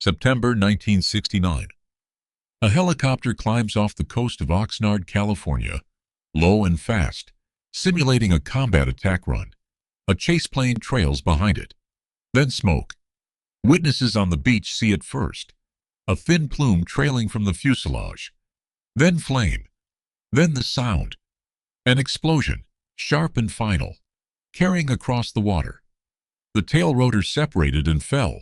September 1969. A helicopter climbs off the coast of Oxnard, California, low and fast, simulating a combat attack run. A chase plane trails behind it. Then smoke. Witnesses on the beach see it first. A thin plume trailing from the fuselage. Then flame. Then the sound. An explosion, sharp and final, carrying across the water. The tail rotor separated and fell,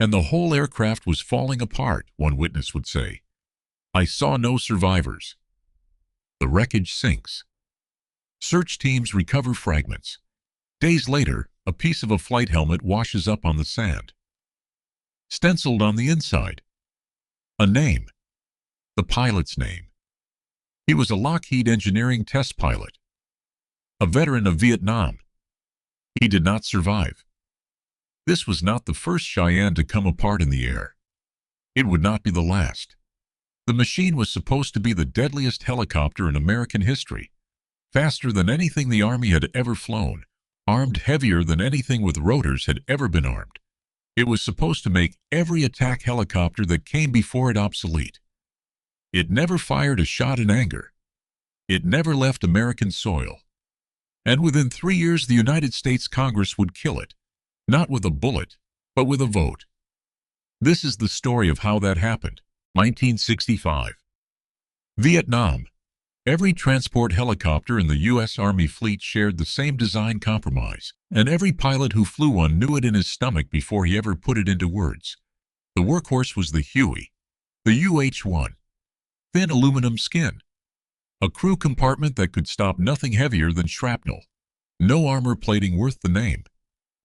and the whole aircraft was falling apart, one witness would say. I saw no survivors. The wreckage sinks. Search teams recover fragments. Days later, a piece of a flight helmet washes up on the sand. Stenciled on the inside. A name. The pilot's name. He was a Lockheed engineering test pilot. A veteran of Vietnam. He did not survive. This was not the first Cheyenne to come apart in the air. It would not be the last. The machine was supposed to be the deadliest helicopter in American history. Faster than anything the Army had ever flown. Armed heavier than anything with rotors had ever been armed. It was supposed to make every attack helicopter that came before it obsolete. It never fired a shot in anger. It never left American soil. And within 3 years the United States Congress would kill it. Not with a bullet, but with a vote. This is the story of how that happened. 1965. Vietnam. Every transport helicopter in the U.S. Army fleet shared the same design compromise, and every pilot who flew one knew it in his stomach before he ever put it into words. The workhorse was the Huey, the UH-1. Thin aluminum skin. A crew compartment that could stop nothing heavier than shrapnel. No armor plating worth the name.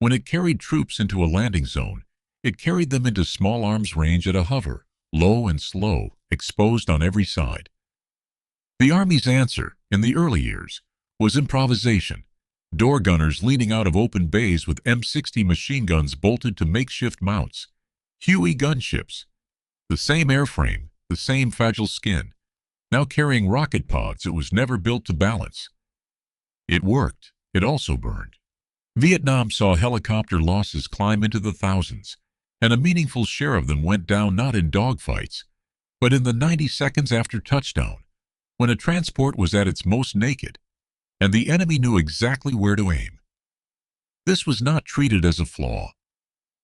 When it carried troops into a landing zone, it carried them into small arms range at a hover, low and slow, exposed on every side. The Army's answer, in the early years, was improvisation. Door gunners leaning out of open bays with M60 machine guns bolted to makeshift mounts. Huey gunships. The same airframe, the same fragile skin. Now carrying rocket pods it was never built to balance. It worked. It also burned. Vietnam saw helicopter losses climb into the thousands, and a meaningful share of them went down not in dogfights, but in the 90 seconds after touchdown, when a transport was at its most naked, and the enemy knew exactly where to aim. This was not treated as a flaw.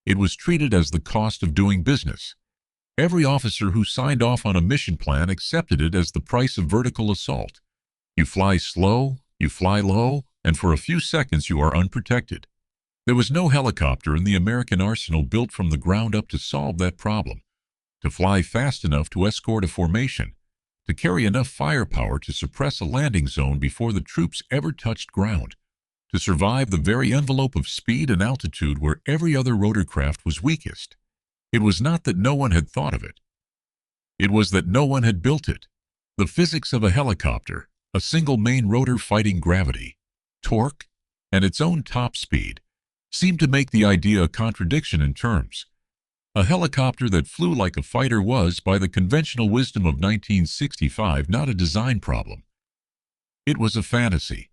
It was treated as the cost of doing business. Every officer who signed off on a mission plan accepted it as the price of vertical assault. You fly slow, you fly low, and for a few seconds you are unprotected. There was no helicopter in the American arsenal built from the ground up to solve that problem, to fly fast enough to escort a formation, to carry enough firepower to suppress a landing zone before the troops ever touched ground, to survive the very envelope of speed and altitude where every other rotorcraft was weakest. It was not that no one had thought of it. It was that no one had built it. The physics of a helicopter, a single main rotor fighting gravity, torque, and its own top speed, seemed to make the idea a contradiction in terms. A helicopter that flew like a fighter was, by the conventional wisdom of 1965, not a design problem. It was a fantasy.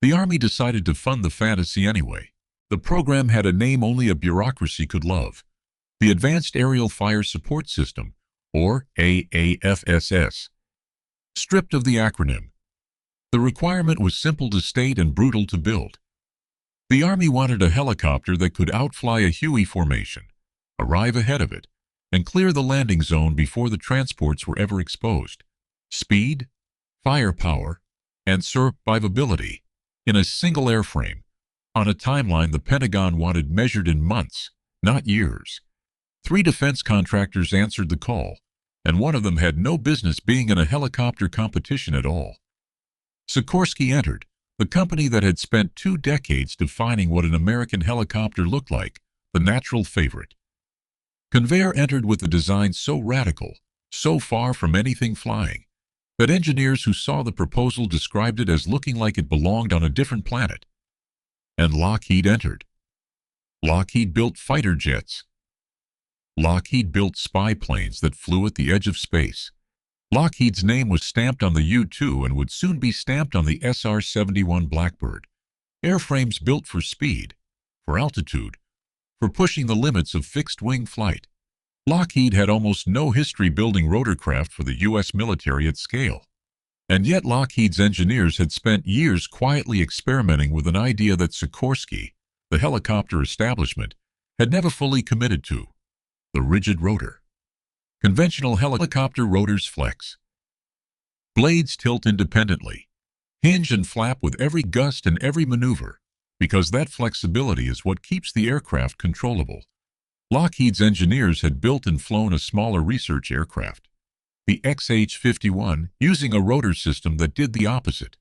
The Army decided to fund the fantasy anyway. The program had a name only a bureaucracy could love: the Advanced Aerial Fire Support System, or AAFSS. Stripped of the acronym, the requirement was simple to state and brutal to build. The Army wanted a helicopter that could outfly a Huey formation, arrive ahead of it, and clear the landing zone before the transports were ever exposed. Speed, firepower, and survivability in a single airframe, on a timeline the Pentagon wanted measured in months, not years. 3 defense contractors answered the call, and one of them had no business being in a helicopter competition at all. Sikorsky entered, the company that had spent 2 decades defining what an American helicopter looked like, the natural favorite. Convair entered with a design so radical, so far from anything flying, that engineers who saw the proposal described it as looking like it belonged on a different planet. And Lockheed entered. Lockheed built fighter jets. Lockheed built spy planes that flew at the edge of space. Lockheed's name was stamped on the U-2 and would soon be stamped on the SR-71 Blackbird. Airframes built for speed, for altitude, for pushing the limits of fixed-wing flight. Lockheed had almost no history building rotorcraft for the U.S. military at scale. And yet Lockheed's engineers had spent years quietly experimenting with an idea that Sikorsky, the helicopter establishment, had never fully committed to: the rigid rotor. Conventional helicopter rotors flex. Blades tilt independently, hinge and flap with every gust and every maneuver, because that flexibility is what keeps the aircraft controllable. Lockheed's engineers had built and flown a smaller research aircraft, the AH-51, using a rotor system that did the opposite: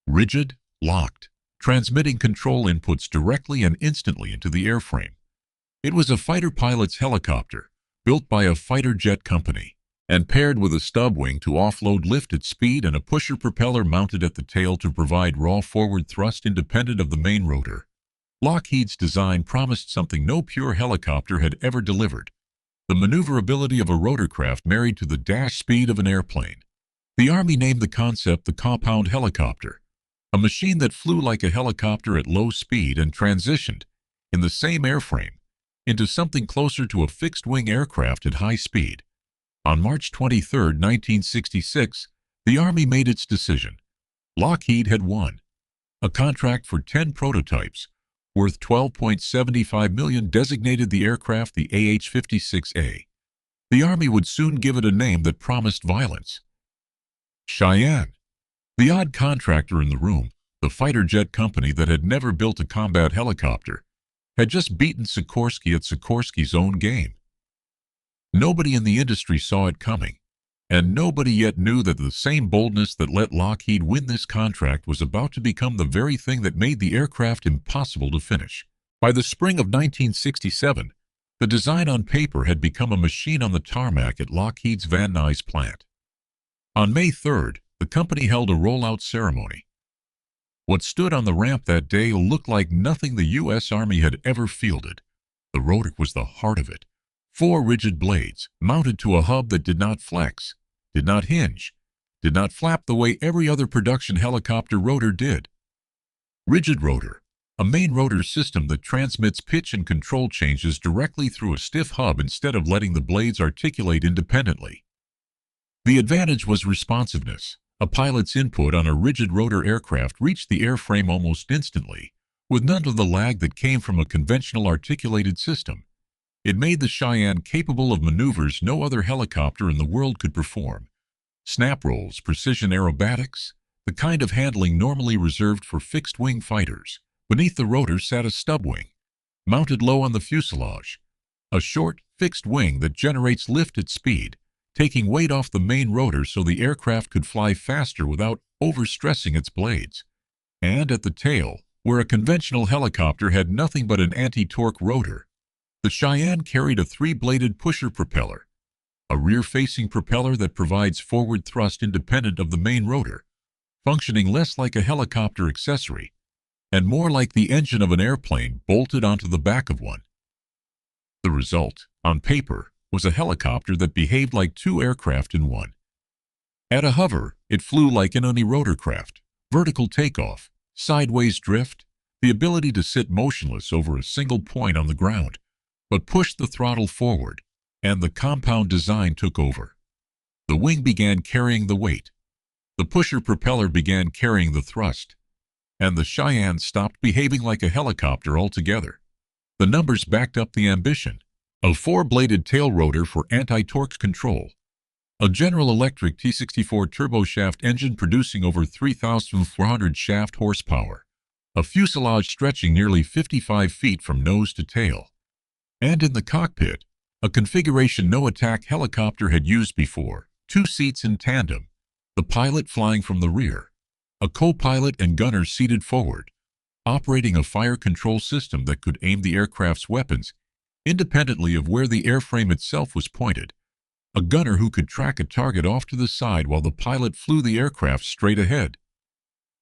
rigid, locked, transmitting control inputs directly and instantly into the airframe. It was a fighter pilot's helicopter, built by a fighter jet company, and paired with a stub wing to offload lift at speed and a pusher propeller mounted at the tail to provide raw forward thrust independent of the main rotor. Lockheed's design promised something no pure helicopter had ever delivered: the maneuverability of a rotorcraft married to the dash speed of an airplane. The Army named the concept the compound helicopter, a machine that flew like a helicopter at low speed and transitioned, in the same airframe, into something closer to a fixed-wing aircraft at high speed. On March 23, 1966, the Army made its decision. Lockheed had won a contract for 10 prototypes, worth $12.75 million, designated the aircraft the AH-56A. The Army would soon give it a name that promised violence: Cheyenne. The odd contractor in the room, the fighter jet company that had never built a combat helicopter, had just beaten Sikorsky at Sikorsky's own game. Nobody in the industry saw it coming, and nobody yet knew that the same boldness that let Lockheed win this contract was about to become the very thing that made the aircraft impossible to finish. By the spring of 1967, the design on paper had become a machine on the tarmac at Lockheed's Van Nuys plant. On May 3rd, the company held a rollout ceremony. What stood on the ramp that day looked like nothing the U.S. Army had ever fielded. The rotor was the heart of it. 4 rigid blades, mounted to a hub that did not flex, did not hinge, did not flap the way every other production helicopter rotor did. Rigid rotor, a main rotor system that transmits pitch and control changes directly through a stiff hub instead of letting the blades articulate independently. The advantage was responsiveness. A pilot's input on a rigid rotor aircraft reached the airframe almost instantly, with none of the lag that came from a conventional articulated system. It made the Cheyenne capable of maneuvers no other helicopter in the world could perform: snap rolls, precision aerobatics, the kind of handling normally reserved for fixed-wing fighters. Beneath the rotor sat a stub wing, mounted low on the fuselage, a short, fixed wing that generates lift at speed, taking weight off the main rotor so the aircraft could fly faster without overstressing its blades. And at the tail, where a conventional helicopter had nothing but an anti-torque rotor, the Cheyenne carried a 3-bladed pusher propeller, a rear-facing propeller that provides forward thrust independent of the main rotor, functioning less like a helicopter accessory and more like the engine of an airplane bolted onto the back of one. The result, on paper, was a helicopter that behaved like 2 aircraft in one. At a hover, it flew like an unirotorcraft: vertical takeoff, sideways drift, the ability to sit motionless over a single point on the ground, but pushed the throttle forward, and the compound design took over. The wing began carrying the weight, the pusher propeller began carrying the thrust, and the Cheyenne stopped behaving like a helicopter altogether. The numbers backed up the ambition: a 4-bladed tail rotor for anti-torque control, a General Electric T64 turboshaft engine producing over 3,400 shaft horsepower, a fuselage stretching nearly 55 feet from nose to tail, and in the cockpit, a configuration no attack helicopter had used before: 2 seats in tandem, the pilot flying from the rear, a co-pilot and gunner seated forward, operating a fire control system that could aim the aircraft's weapons independently of where the airframe itself was pointed, a gunner who could track a target off to the side while the pilot flew the aircraft straight ahead.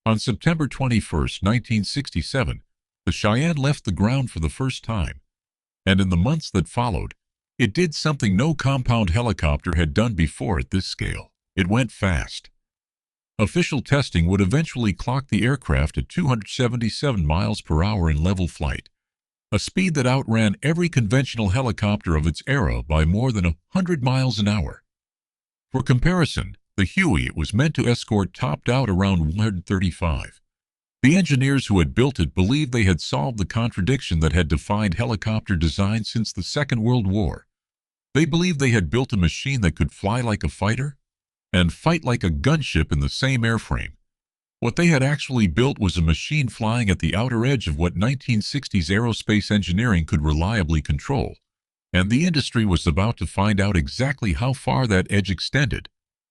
On September 21, 1967, the Cheyenne left the ground for the first time, and in the months that followed, it did something no compound helicopter had done before at this scale: it went fast. Official testing would eventually clock the aircraft at 277 miles per hour in level flight, a speed that outran every conventional helicopter of its era by more than 100 miles an hour. For comparison, the Huey it was meant to escort topped out around 135. The engineers who had built it believed they had solved the contradiction that had defined helicopter design since the Second World War. They believed they had built a machine that could fly like a fighter and fight like a gunship in the same airframe. What they had actually built was a machine flying at the outer edge of what 1960s aerospace engineering could reliably control, and the industry was about to find out exactly how far that edge extended,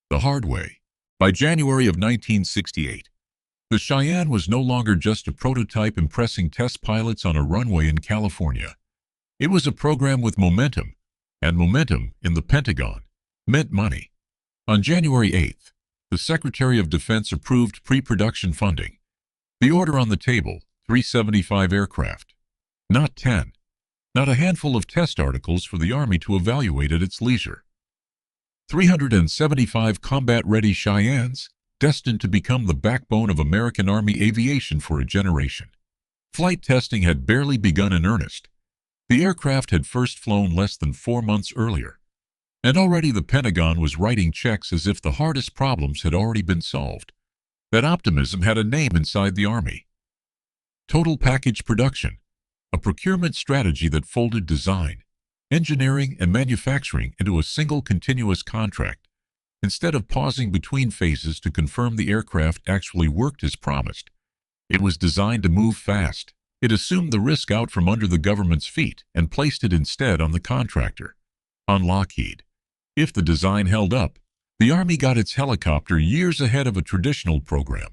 the hard way. By January of 1968, the Cheyenne was no longer just a prototype impressing test pilots on a runway in California. It was a program with momentum, and momentum, in the Pentagon, meant money. On January 8th, the Secretary of Defense approved pre-production funding. The order on the table, 375 aircraft. Not 10. Not a handful of test articles for the Army to evaluate at its leisure. 375 combat-ready Cheyennes, destined to become the backbone of American Army aviation for a generation. Flight testing had barely begun in earnest. The aircraft had first flown less than 4 months earlier, and already the Pentagon was writing checks as if the hardest problems had already been solved. That optimism had a name inside the Army. Total Package Production, a procurement strategy that folded design, engineering, and manufacturing into a single continuous contract. Instead of pausing between phases to confirm the aircraft actually worked as promised, it was designed to move fast. It assumed the risk out from under the government's feet and placed it instead on the contractor, on Lockheed. If the design held up, the Army got its helicopter years ahead of a traditional program.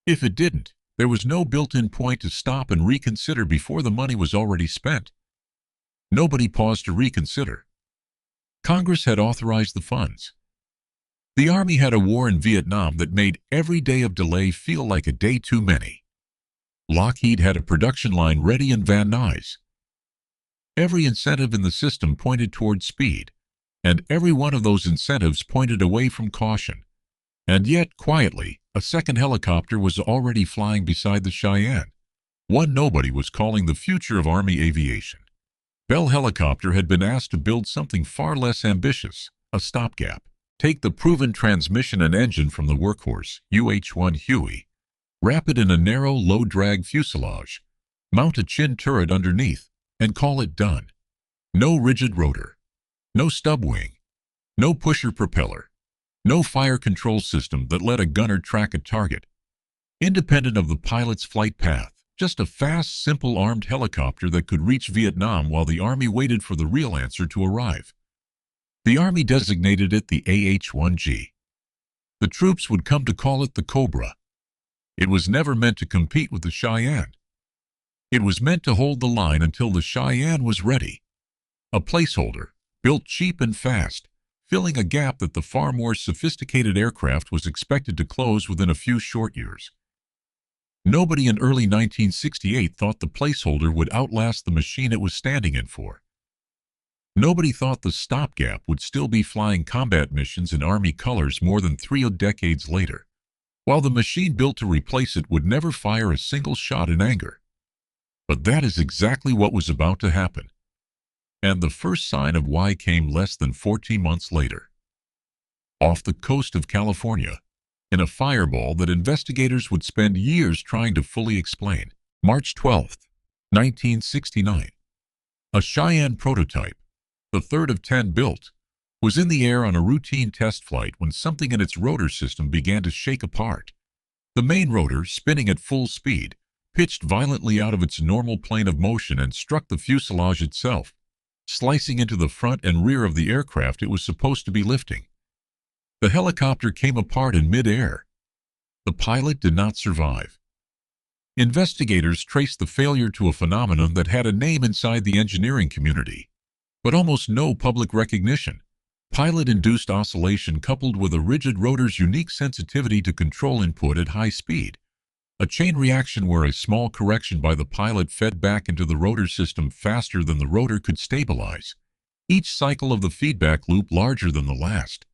If it didn't, there was no built-in point to stop and reconsider before the money was already spent. Nobody paused to reconsider. Congress had authorized the funds. The Army had a war in Vietnam that made every day of delay feel like a day too many. Lockheed had a production line ready in Van Nuys. Every incentive in the system pointed toward speed, and every one of those incentives pointed away from caution. And yet, quietly, a second helicopter was already flying beside the Cheyenne, one nobody was calling the future of Army aviation. Bell Helicopter had been asked to build something far less ambitious, a stopgap. Take the proven transmission and engine from the workhorse, UH-1 Huey, wrap it in a narrow, low-drag fuselage, mount a chin turret underneath, and call it done. No rigid rotor, no stub wing, no pusher propeller, no fire control system that let a gunner track a target. Independent of the pilot's flight path, just a fast, simple armed helicopter that could reach Vietnam while the Army waited for the real answer to arrive. The Army designated it the AH-1G. The troops would come to call it the Cobra. It was never meant to compete with the Cheyenne. It was meant to hold the line until the Cheyenne was ready. A placeholder, built cheap and fast, filling a gap that the far more sophisticated aircraft was expected to close within a few short years. Nobody in early 1968 thought the placeholder would outlast the machine it was standing in for. Nobody thought the stopgap would still be flying combat missions in Army colors more than 3 decades later, while the machine built to replace it would never fire a single shot in anger. But that is exactly what was about to happen. And the first sign of why came less than 14 months later. Off the coast of California, in a fireball that investigators would spend years trying to fully explain. March 12, 1969. A Cheyenne prototype, the third of 10 built, was in the air on a routine test flight when something in its rotor system began to shake apart. The main rotor, spinning at full speed, pitched violently out of its normal plane of motion and struck the fuselage itself, slicing into the front and rear of the aircraft it was supposed to be lifting. The helicopter came apart in mid-air. The pilot did not survive. Investigators traced the failure to a phenomenon that had a name inside the engineering community, but almost no public recognition. Pilot-induced oscillation coupled with a rigid rotor's unique sensitivity to control input at high speed. A chain reaction where a small correction by the pilot fed back into the rotor system faster than the rotor could stabilize. Each cycle of the feedback loop larger than the last.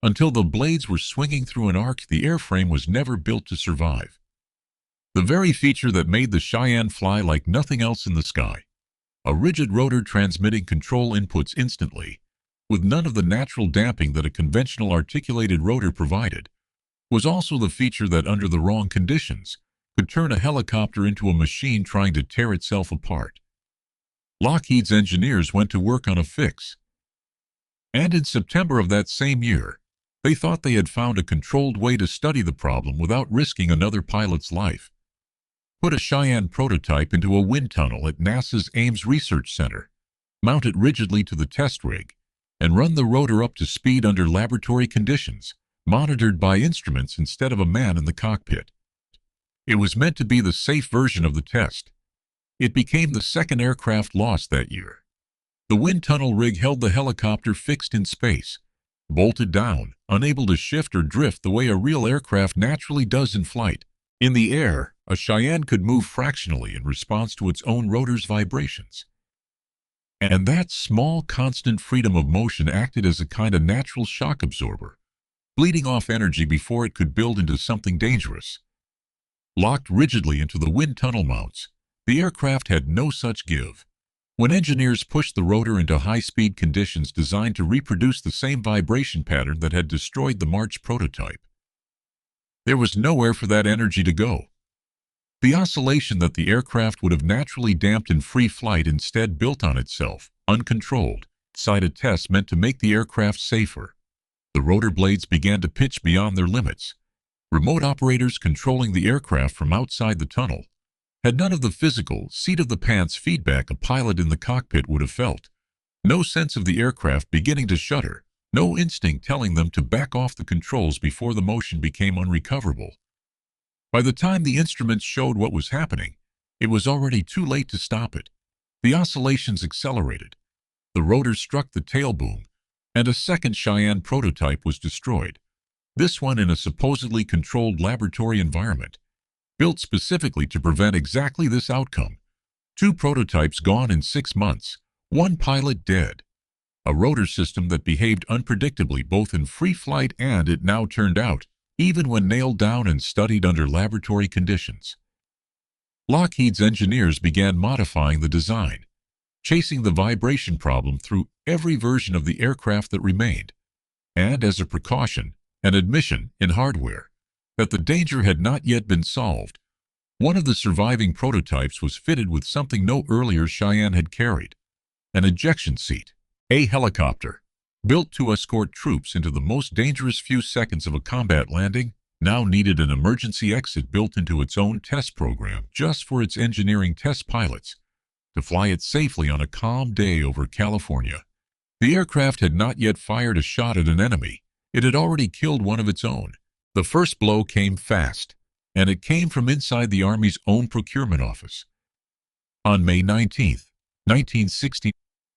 Until the blades were swinging through an arc the airframe was never built to survive. The very feature that made the Cheyenne fly like nothing else in the sky. A rigid rotor transmitting control inputs instantly, with none of the natural damping that a conventional articulated rotor provided, was also the feature that under the wrong conditions could turn a helicopter into a machine trying to tear itself apart. Lockheed's engineers went to work on a fix. And in September of that same year, they thought they had found a controlled way to study the problem without risking another pilot's life. Put a Cheyenne prototype into a wind tunnel at NASA's Ames Research Center, mount it rigidly to the test rig, and run the rotor up to speed under laboratory conditions, monitored by instruments instead of a man in the cockpit. It was meant to be the safe version of the test. It became the second aircraft lost that year. The wind tunnel rig held the helicopter fixed in space, bolted down, unable to shift or drift the way a real aircraft naturally does in flight. In the air, a Cheyenne could move fractionally in response to its own rotor's vibrations. And that small, constant freedom of motion acted as a kind of natural shock absorber, bleeding off energy before it could build into something dangerous. Locked rigidly into the wind tunnel mounts, the aircraft had no such give. When engineers pushed the rotor into high-speed conditions designed to reproduce the same vibration pattern that had destroyed the March prototype, there was nowhere for that energy to go. The oscillation that the aircraft would have naturally damped in free flight instead built on itself, uncontrolled. Sided tests meant to make the aircraft safer. The rotor blades began to pitch beyond their limits. Remote operators controlling the aircraft from outside the tunnel had none of the physical, seat-of-the-pants feedback a pilot in the cockpit would have felt. No sense of the aircraft beginning to shudder. No instinct telling them to back off the controls before the motion became unrecoverable. By the time the instruments showed what was happening, it was already too late to stop it. The oscillations accelerated. The rotor struck the tail boom, and a second Cheyenne prototype was destroyed, this one in a supposedly controlled laboratory environment, built specifically to prevent exactly this outcome. 2 prototypes gone in 6 months, 1 pilot dead. A rotor system that behaved unpredictably both in free flight and, it now turned out, even when nailed down and studied under laboratory conditions. Lockheed's engineers began modifying the design, chasing the vibration problem through every version of the aircraft that remained, and as a precaution, an admission in hardware that the danger had not yet been solved. One of the surviving prototypes was fitted with something no earlier Cheyenne had carried, an ejection seat. A helicopter, built to escort troops into the most dangerous few seconds of a combat landing, now needed an emergency exit built into its own test program just for its engineering test pilots to fly it safely on a calm day over California. The aircraft had not yet fired a shot at an enemy. It had already killed one of its own. The first blow came fast, and it came from inside the Army's own procurement office. On May 19, 1960,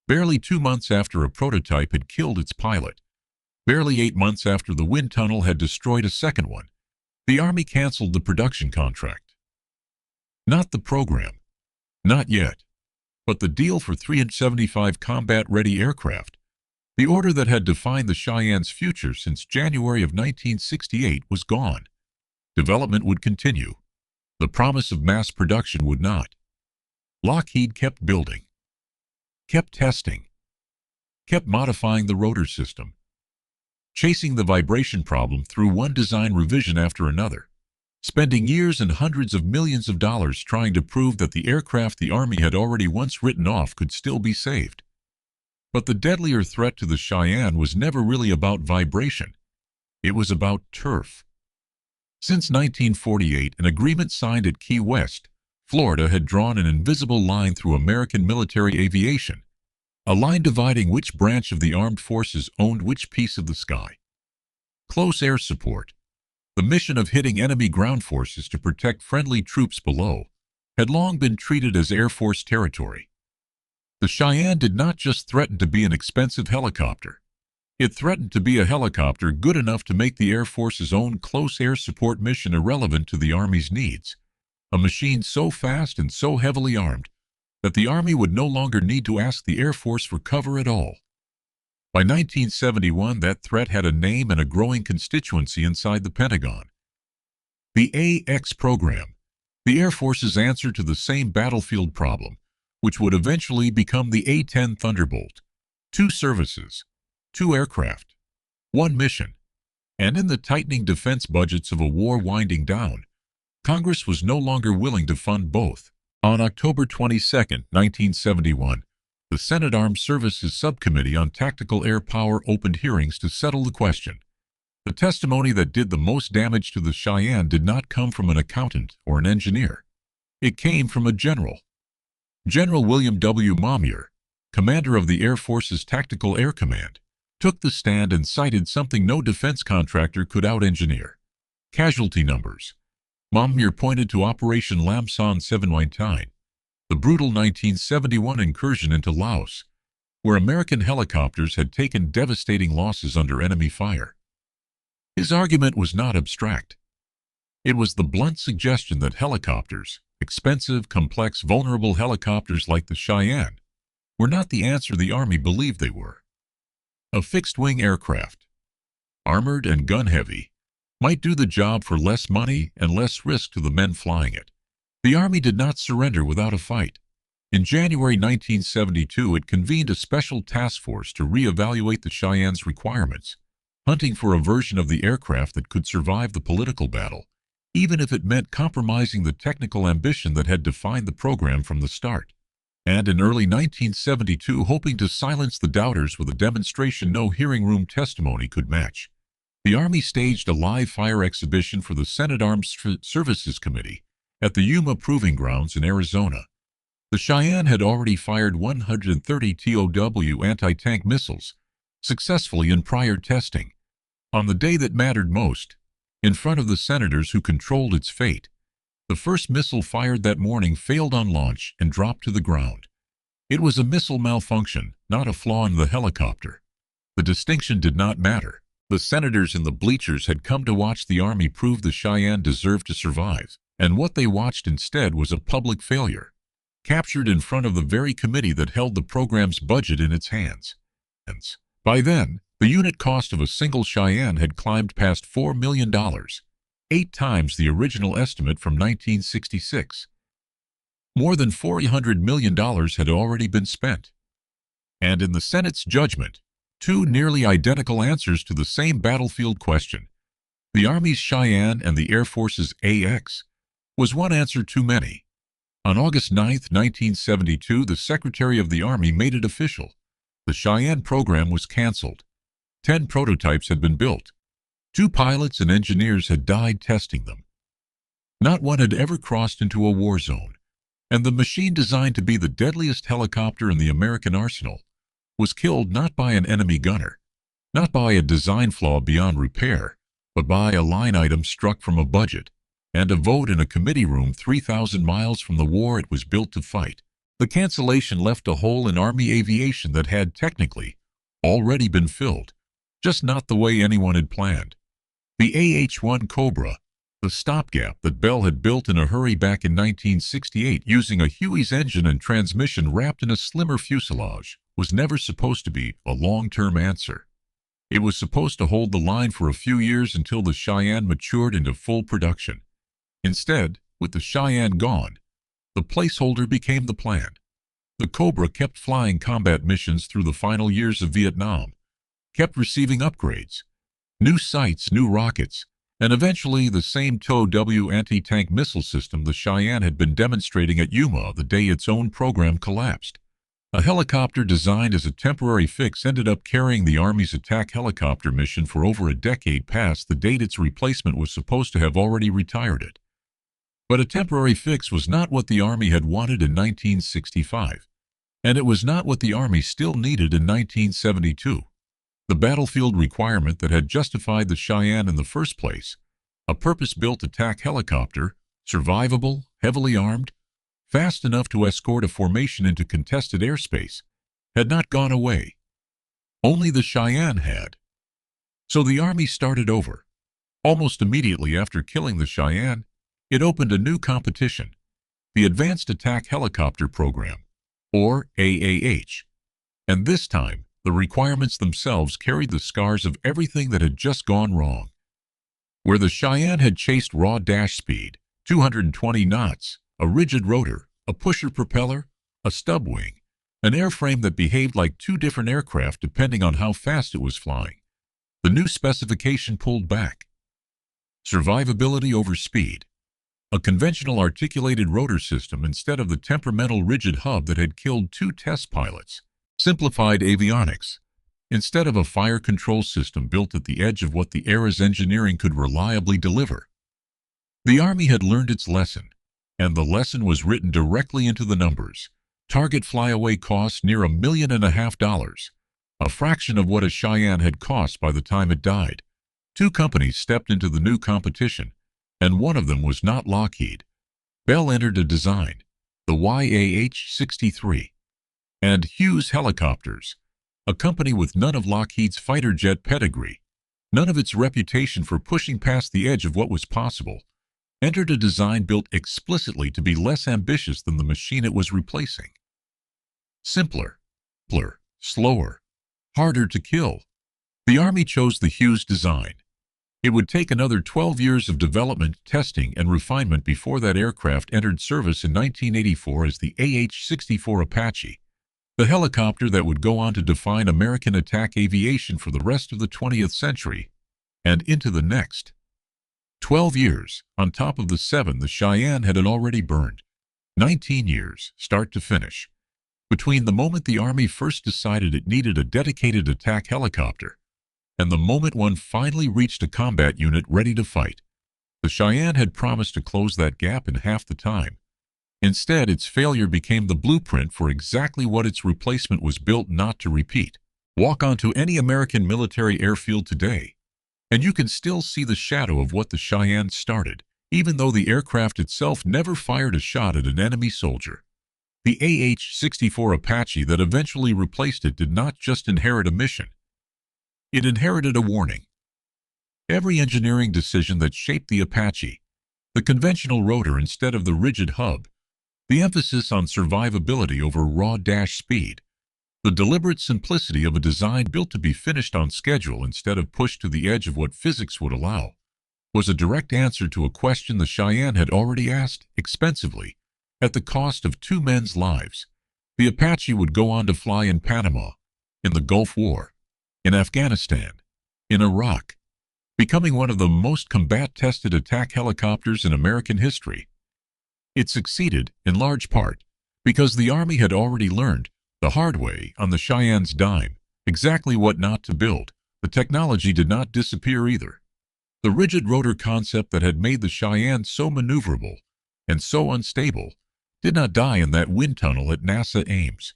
barely 2 months after a prototype had killed its pilot, barely 8 months after the wind tunnel had destroyed a second one, the Army canceled the production contract. Not the program, not yet, but the deal for 375 combat-ready aircraft. The order that had defined the Cheyenne's future since January of 1968 was gone. Development would continue. The promise of mass production would not. Lockheed kept building, kept testing, kept modifying the rotor system, chasing the vibration problem through one design revision after another, spending years and hundreds of millions of dollars trying to prove that the aircraft the Army had already once written off could still be saved. But the deadlier threat to the Cheyenne was never really about vibration. It was about turf. Since 1948, an agreement signed at Key West, Florida, had drawn an invisible line through American military aviation, a line dividing which branch of the armed forces owned which piece of the sky. Close air support, the mission of hitting enemy ground forces to protect friendly troops below, had long been treated as Air Force territory. The Cheyenne did not just threaten to be an expensive helicopter. It threatened to be a helicopter good enough to make the Air Force's own close air support mission irrelevant to the Army's needs. A machine so fast and so heavily armed that the Army would no longer need to ask the Air Force for cover at all. By 1971, that threat had a name and a growing constituency inside the Pentagon. The AX program, the Air Force's answer to the same battlefield problem, which would eventually become the A-10 Thunderbolt. 2 services, 2 aircraft, 1 mission. And in the tightening defense budgets of a war winding down, Congress was no longer willing to fund both. On October 22, 1971, the Senate Armed Services Subcommittee on Tactical Air Power opened hearings to settle the question. The testimony that did the most damage to the Cheyenne did not come from an accountant or an engineer. It came from a general. General William W. Maumier, commander of the Air Force's Tactical Air Command, took the stand and cited something no defense contractor could out-engineer: casualty numbers. Maumier pointed to Operation Lamson 719, the brutal 1971 incursion into Laos, where American helicopters had taken devastating losses under enemy fire. His argument was not abstract. It was the blunt suggestion that helicopters, expensive, complex, vulnerable helicopters like the Cheyenne, were not the answer the Army believed they were. A fixed-wing aircraft, armored and gun-heavy, might do the job for less money and less risk to the men flying it. The Army did not surrender without a fight. In January 1972, it convened a special task force to reevaluate the Cheyenne's requirements, hunting for a version of the aircraft that could survive the political battle, even if it meant compromising the technical ambition that had defined the program from the start. And in early 1972, hoping to silence the doubters with a demonstration no hearing room testimony could match, the Army staged a live-fire exhibition for the Senate Armed Services Committee at the Yuma Proving Grounds in Arizona. The Cheyenne had already fired 130 TOW anti-tank missiles successfully in prior testing. On the day that mattered most, in front of the senators who controlled its fate, the first missile fired that morning failed on launch and dropped to the ground. It was a missile malfunction, not a flaw in the helicopter. The distinction did not matter. The senators in the bleachers had come to watch the Army prove the Cheyenne deserved to survive, and what they watched instead was a public failure, captured in front of the very committee that held the program's budget in its hands. By then, the unit cost of a single Cheyenne had climbed past $4 million, 8 times the original estimate from 1966. More than $400 million had already been spent. And in the Senate's judgment, 2 nearly identical answers to the same battlefield question, the Army's Cheyenne and the Air Force's AX, was one answer too many. On August 9, 1972, the Secretary of the Army made it official. The Cheyenne program was canceled. 10 prototypes had been built. 2 pilots and engineers had died testing them. Not one had ever crossed into a war zone, and the machine designed to be the deadliest helicopter in the American arsenal was killed not by an enemy gunner, not by a design flaw beyond repair, but by a line item struck from a budget and a vote in a committee room 3,000 miles from the war it was built to fight. The cancellation left a hole in Army aviation that had technically already been filled, just not the way anyone had planned. The AH-1 Cobra, the stopgap that Bell had built in a hurry back in 1968 using a Huey's engine and transmission wrapped in a slimmer fuselage, was never supposed to be a long-term answer. It was supposed to hold the line for a few years until the Cheyenne matured into full production. Instead, with the Cheyenne gone, the placeholder became the plan. The Cobra kept flying combat missions through the final years of Vietnam, kept receiving upgrades, new sights, new rockets, and eventually the same TOW anti-tank missile system the Cheyenne had been demonstrating at Yuma the day its own program collapsed. A helicopter designed as a temporary fix ended up carrying the Army's attack helicopter mission for over a decade past the date its replacement was supposed to have already retired it. But a temporary fix was not what the Army had wanted in 1965, and it was not what the Army still needed in 1972. The battlefield requirement that had justified the Cheyenne in the first place, a purpose-built attack helicopter, survivable, heavily armed, fast enough to escort a formation into contested airspace, had not gone away. Only the Cheyenne had. So the Army started over. Almost immediately after killing the Cheyenne, it opened a new competition, the Advanced Attack Helicopter Program, or AAH. And this time, the requirements themselves carried the scars of everything that had just gone wrong. Where the Cheyenne had chased raw dash speed, 220 knots, a rigid rotor, a pusher propeller, a stub wing, an airframe that behaved like two different aircraft depending on how fast it was flying. The new specification pulled back. Survivability over speed. A conventional articulated rotor system instead of the temperamental rigid hub that had killed two test pilots. Simplified avionics. Instead of a fire control system built at the edge of what the era's engineering could reliably deliver. The Army had learned its lesson, and the lesson was written directly into the numbers. Target flyaway cost near $1.5 million, a fraction of what a Cheyenne had cost by the time it died. Two companies stepped into the new competition, and one of them was not Lockheed. Bell entered a design, the AH-56, and Hughes Helicopters, a company with none of Lockheed's fighter jet pedigree, none of its reputation for pushing past the edge of what was possible, entered a design built explicitly to be less ambitious than the machine it was replacing. Simpler, slower, harder to kill. The Army chose the Hughes design. It would take another 12 years of development, testing, and refinement before that aircraft entered service in 1984 as the AH-64 Apache, the helicopter that would go on to define American attack aviation for the rest of the 20th century and into the next. 12 years, on top of the 7 the Cheyenne had already burned. 19 years, start to finish. Between the moment the Army first decided it needed a dedicated attack helicopter and the moment one finally reached a combat unit ready to fight, the Cheyenne had promised to close that gap in half the time. Instead, its failure became the blueprint for exactly what its replacement was built not to repeat. Walk onto any American military airfield today, and you can still see the shadow of what the Cheyenne started, even though the aircraft itself never fired a shot at an enemy soldier. The AH-64 Apache that eventually replaced it did not just inherit a mission. It inherited a warning. Every engineering decision that shaped the Apache, the conventional rotor instead of the rigid hub, the emphasis on survivability over raw speed, the deliberate simplicity of a design built to be finished on schedule instead of pushed to the edge of what physics would allow, was a direct answer to a question the Cheyenne had already asked, expensively, at the cost of 2 men's lives. The Apache would go on to fly in Panama, in the Gulf War, in Afghanistan, in Iraq, becoming one of the most combat-tested attack helicopters in American history. It succeeded, in large part, because the Army had already learned, the hard way, on the Cheyenne's dime, exactly what not to build. The technology did not disappear either. The rigid rotor concept that had made the Cheyenne so maneuverable and so unstable did not die in that wind tunnel at NASA Ames.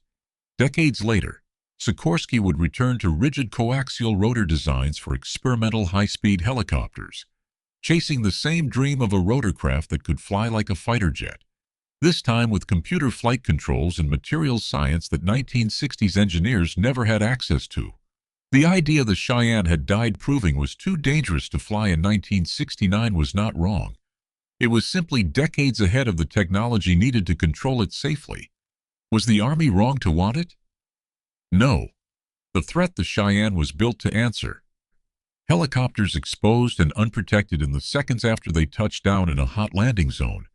Decades later, Sikorsky would return to rigid coaxial rotor designs for experimental high-speed helicopters, chasing the same dream of a rotorcraft that could fly like a fighter jet, this time with computer flight controls and materials science that 1960s engineers never had access to. The idea the Cheyenne had died proving was too dangerous to fly in 1969 was not wrong. It was simply decades ahead of the technology needed to control it safely. Was the Army wrong to want it? No. The threat the Cheyenne was built to answer, helicopters exposed and unprotected in the seconds after they touched down in a hot landing zone,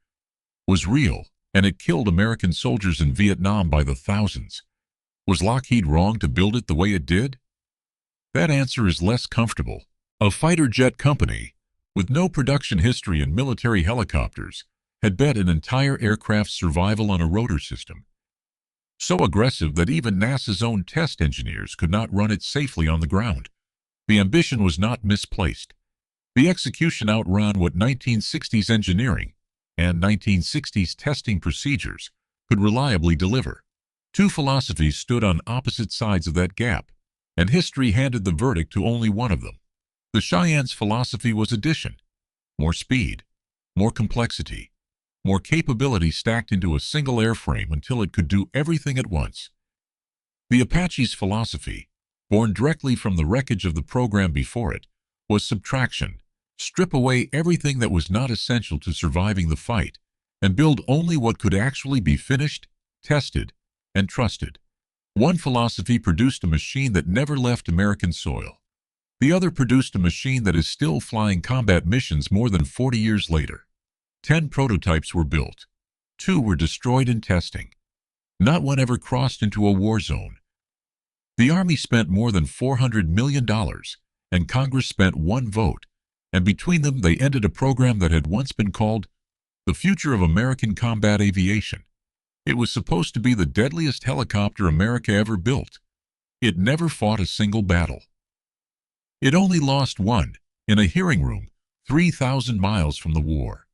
was real, and it killed American soldiers in Vietnam by the thousands. Was Lockheed wrong to build it the way it did? That answer is less comfortable. A fighter jet company, with no production history in military helicopters, had bet an entire aircraft's survival on a rotor system, so aggressive that even NASA's own test engineers could not run it safely on the ground. The ambition was not misplaced. The execution outran what 1960s engineering and 1960s testing procedures could reliably deliver. Two philosophies stood on opposite sides of that gap, and history handed the verdict to only one of them. The Cheyenne's philosophy was addition. More speed, more complexity, more capability stacked into a single airframe until it could do everything at once. The Apache's philosophy, born directly from the wreckage of the program before it, was subtraction. Strip away everything that was not essential to surviving the fight, and build only what could actually be finished, tested, and trusted. One philosophy produced a machine that never left American soil. The other produced a machine that is still flying combat missions more than 40 years later. 10 prototypes were built. 2 were destroyed in testing. Not one ever crossed into a war zone. The Army spent more than $400 million, and Congress spent 1 vote, and between them they ended a program that had once been called the future of American combat aviation. It was supposed to be the deadliest helicopter America ever built. It never fought a single battle. It only lost one, in a hearing room, 3,000 miles from the war.